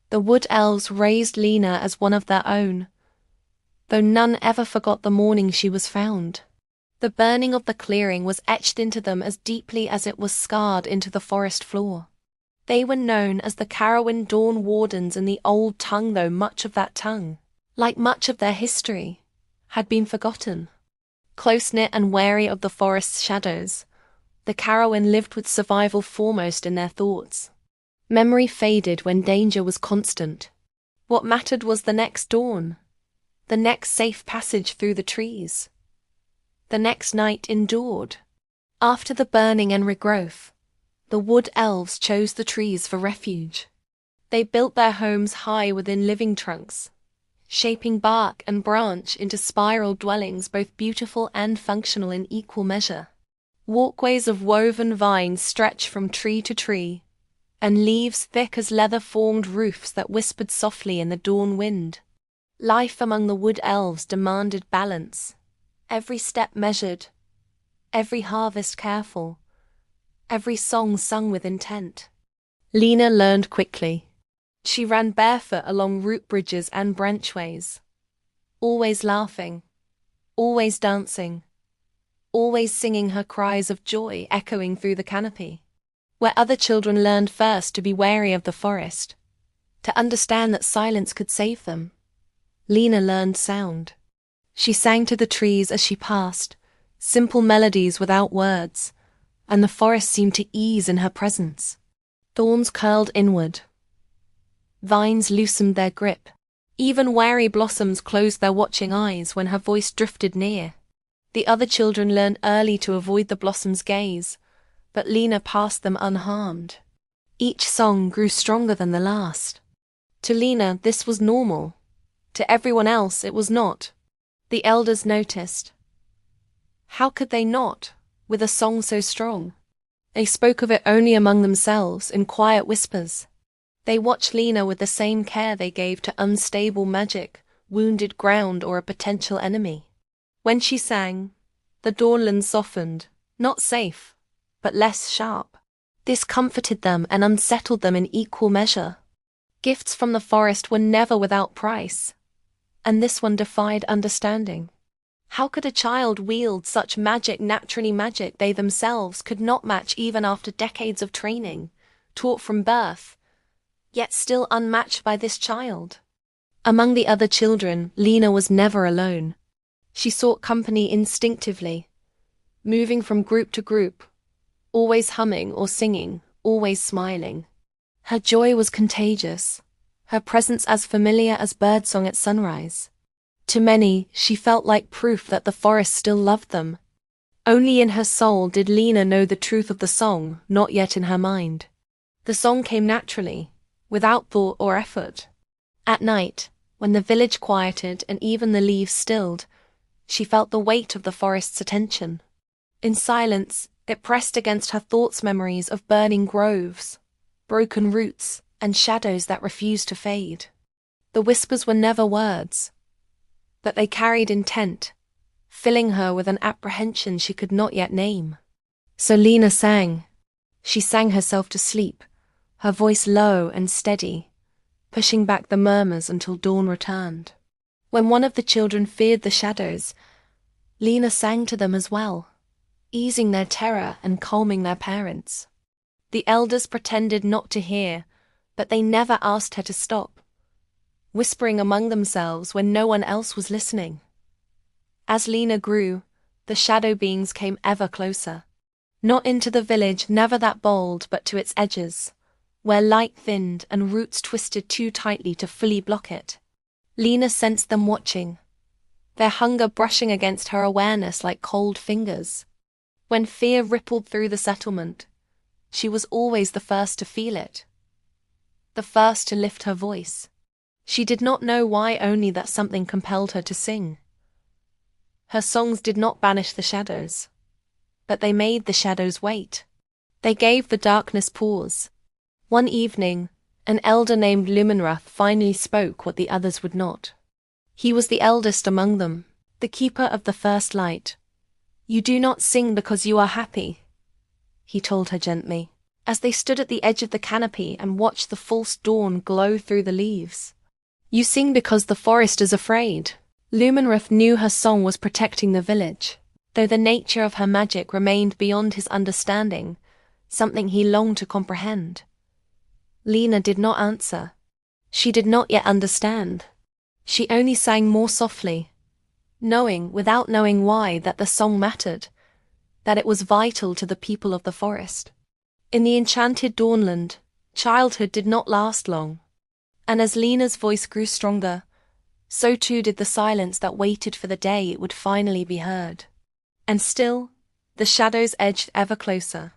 The Wood Elves raised Lina as one of their own, though none ever forgot the morning she was found. The burning of the clearing was etched into them as deeply as it was scarred into the forest floor. They were known as the Kharrowyn Dawn Wardens in the old tongue, though much of that tongue, like much of their history, had been forgotten. Close-knit and wary of the forest's shadows, the Kharrowyn lived with survival foremost in their thoughts. Memory faded when danger was constant. What mattered was the next dawn, the next safe passage through the trees, the next night endured. After the burning and regrowth, the Wood Elves chose the trees for refuge. They built their homes high within living trunks, shaping bark and branch into spiral dwellings both beautiful and functional in equal measure. Walkways of woven vines stretch from tree to tree, and leaves thick as leather formed roofs that whispered softly in the dawn wind. Life among the Wood Elves demanded balance, every step measured, every harvest careful, every song sung with intent. Lina learned quickly. She ran barefoot along root bridges and branchways, always laughing, always dancing, always singing her cries of joy echoing through the canopy. Where other children learned first to be wary of the forest, to understand that silence could save them, Lina learned sound. She sang to the trees as she passed, simple melodies without words, and the forest seemed to ease in her presence. Thorns curled inward. Vines loosened their grip. Even wary blossoms closed their watching eyes when her voice drifted near. The other children learned early to avoid the blossom's gaze, but Lina passed them unharmed. Each song grew stronger than the last. To Lina, this was normal. To everyone else, it was not. The elders noticed. How could they not, with a song so strong? They spoke of it only among themselves, in quiet whispers. They watched Lina with the same care they gave to unstable magic, wounded ground, or a potential enemy. When she sang, the Dawnland softened, not safe, but less sharp. This comforted them and unsettled them in equal measure. Gifts from the forest were never without price, and this one defied understanding. How could a child wield such magic, naturally magic they themselves could not match even after decades of training, taught from birth, yet still unmatched by this child? Among the other children, Lina was never alone. She sought company instinctively, moving from group to group, always humming or singing, always smiling. Her joy was contagious, her presence as familiar as birdsong at sunrise. To many, she felt like proof that the forest still loved them. Only in her soul did Lina know the truth of the song, not yet in her mind. The song came naturally, without thought or effort. At night, when the village quieted and even the leaves stilled, she felt the weight of the forest's attention. In silence, it pressed against her thoughts memories of burning groves, broken roots, and shadows that refused to fade. The whispers were never words, but they carried intent, filling her with an apprehension she could not yet name. So Lina sang. She sang herself to sleep, her voice low and steady, pushing back the murmurs until dawn returned. When one of the children feared the shadows, Lina sang to them as well, easing their terror and calming their parents. The elders pretended not to hear, but they never asked her to stop, whispering among themselves when no one else was listening. As Lina grew, the shadow beings came ever closer. Not into the village, never that bold, but to its edges, where light thinned and roots twisted too tightly to fully block it. Lina sensed them watching, their hunger brushing against her awareness like cold fingers. When fear rippled through the settlement, she was always the first to feel it, the first to lift her voice. She did not know why, only that something compelled her to sing. Her songs did not banish the shadows, but they made the shadows wait. They gave the darkness pause. One evening, an elder named Luminrath finally spoke what the others would not. He was the eldest among them, the keeper of the first light. "You do not sing because you are happy," he told her gently. as they stood at the edge of the canopy and watched the false dawn glow through the leaves. You sing because the forest is afraid. Lumenrath knew her song was protecting the village, though the nature of her magic remained beyond his understanding, something he longed to comprehend. Lina did not answer. She did not yet understand. She only sang more softly, knowing, without knowing why, that the song mattered, that it was vital to the people of the forest. In the enchanted Dawnland, childhood did not last long, and as Lina's voice grew stronger, so too did the silence that waited for the day it would finally be heard. And still, the shadows edged ever closer.